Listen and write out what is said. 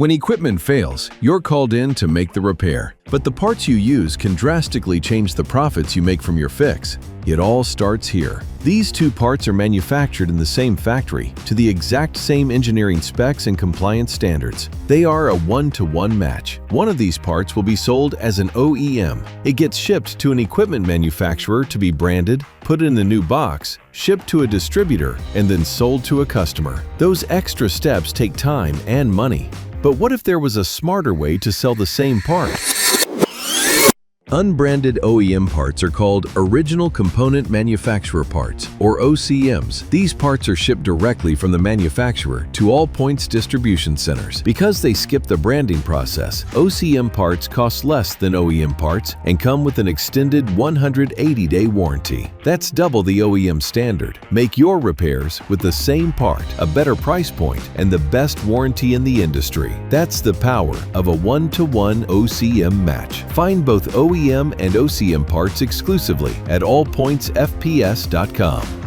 When equipment fails, you're called in to make the repair. But the parts you use can drastically change the profits you make from your fix. It all starts here. These two parts are manufactured in the same factory to the exact same engineering specs and compliance standards. They are a one-to-one match. One of these parts will be sold as an OEM. It gets shipped to an equipment manufacturer to be branded, put in a new box, shipped to a distributor, and then sold to a customer. Those extra steps take time and money. But what if there was a smarter way to sell the same part? Unbranded OEM parts are called Original Component Manufacturer Parts, or OCMs. These parts are shipped directly from the manufacturer to AllPoints distribution centers. Because they skip the branding process, OCM parts cost less than OEM parts and come with an extended 180-day warranty. That's double the OEM standard. Make your repairs with the same part, a better price point, and the best warranty in the industry. That's the power of a one-to-one OCM match. Find both OEM and OCM parts exclusively at allpointsfps.com.